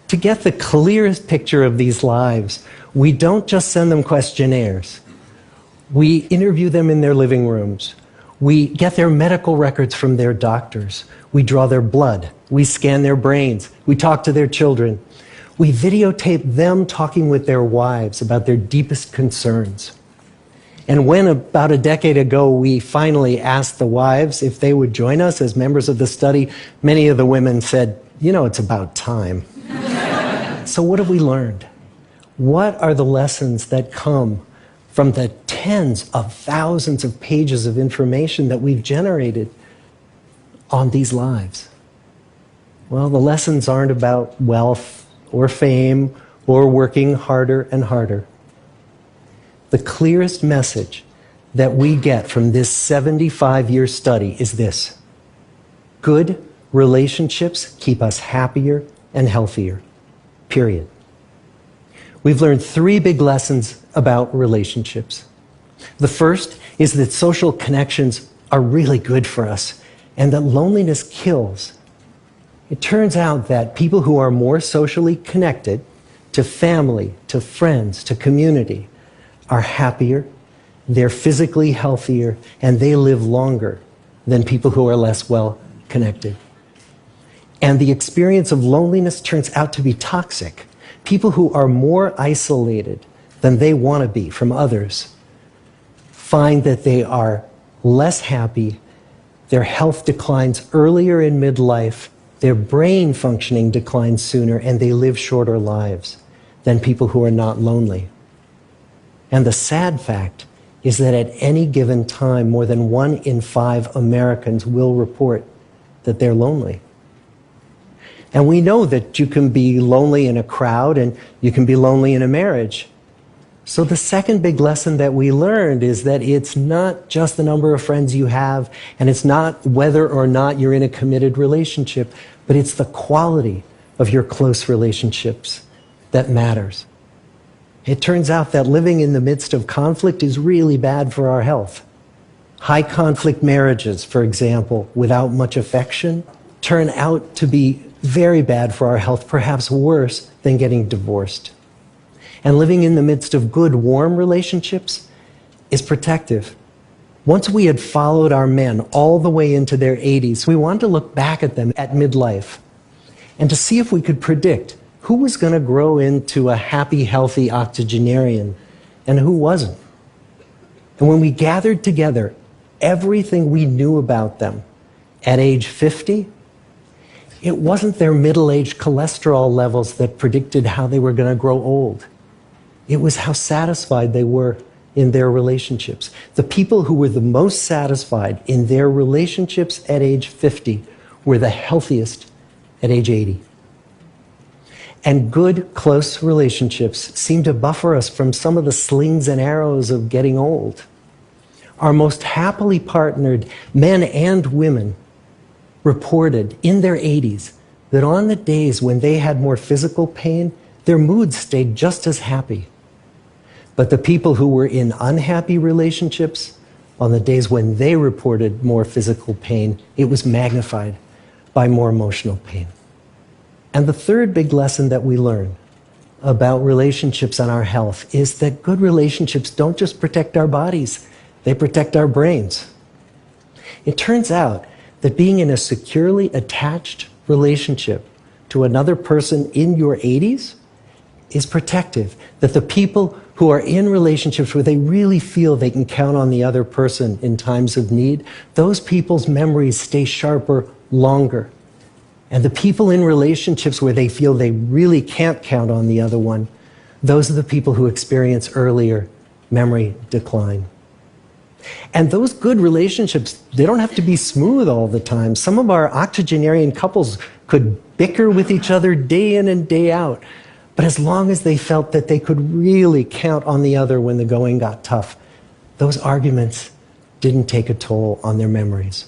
To get the clearest picture of these lives, we don't just send them questionnaires. We interview them in their living rooms. We get their medical records from their doctors. We draw their blood. We scan their brains. We talk to their children. We videotape them talking with their wives about their deepest concerns. And when, about a decade ago, we finally asked the wives if they would join us as members of the study, many of the women said, "You know, it's about time." So what have we learned? What are the lessons that come from the tens of thousands of pages of information that we've generated on these lives? Well, the lessons aren't about wealth or fame or working harder and harder. The clearest message that we get from this 75-year study is this: good relationships keep us happier and healthier, period. We've learned 3 big lessons about relationships. The first is that social connections are really good for us and that loneliness kills. It turns out that people who are more socially connected to family, to friends, to community are happier, they're physically healthier, and they live longer than people who are less well connected. And the experience of loneliness turns out to be toxic. People who are more isolated than they want to be from others find that they are less happy, their health declines earlier in midlife, their brain functioning declines sooner, and they live shorter lives than people who are not lonely. And the sad fact is that at any given time, more than 1 in 5 Americans will report that they're lonely. And we know that you can be lonely in a crowd and you can be lonely in a marriage. So the second big lesson that we learned is that it's not just the number of friends you have, and it's not whether or not you're in a committed relationship, but it's the quality of your close relationships that matters. It turns out that living in the midst of conflict is really bad for our health. High conflict marriages, for example, without much affection, turn out to be very bad for our health, perhaps worse than getting divorced. And living in the midst of good, warm relationships is protective. Once we had followed our men all the way into their 80s, we wanted to look back at them at midlife and to see if we could predict who was going to grow into a happy, healthy octogenarian and who wasn't. And when we gathered together everything we knew about them at age 50, it wasn't their middle-aged cholesterol levels that predicted how they were going to grow old. It was how satisfied they were in their relationships. The people who were the most satisfied in their relationships at age 50 were the healthiest at age 80. And good, close relationships seem to buffer us from some of the slings and arrows of getting old. Our most happily partnered men and women reported in their 80s that on the days when they had more physical pain, their moods stayed just as happy. But the people who were in unhappy relationships, on the days when they reported more physical pain, it was magnified by more emotional pain. And the third big lesson that we learn about relationships and our health is that good relationships don't just protect our bodies, they protect our brains. It turns out that being in a securely attached relationship to another person in your 80s is protective. That the people who are in relationships where they really feel they can count on the other person in times of need, those people's memories stay sharper longer. And the people in relationships where they feel they really can't count on the other one, those are the people who experience earlier memory decline. And those good relationships, they don't have to be smooth all the time. Some of our octogenarian couples could bicker with each other day in and day out. But as long as they felt that they could really count on the other when the going got tough, those arguments didn't take a toll on their memories.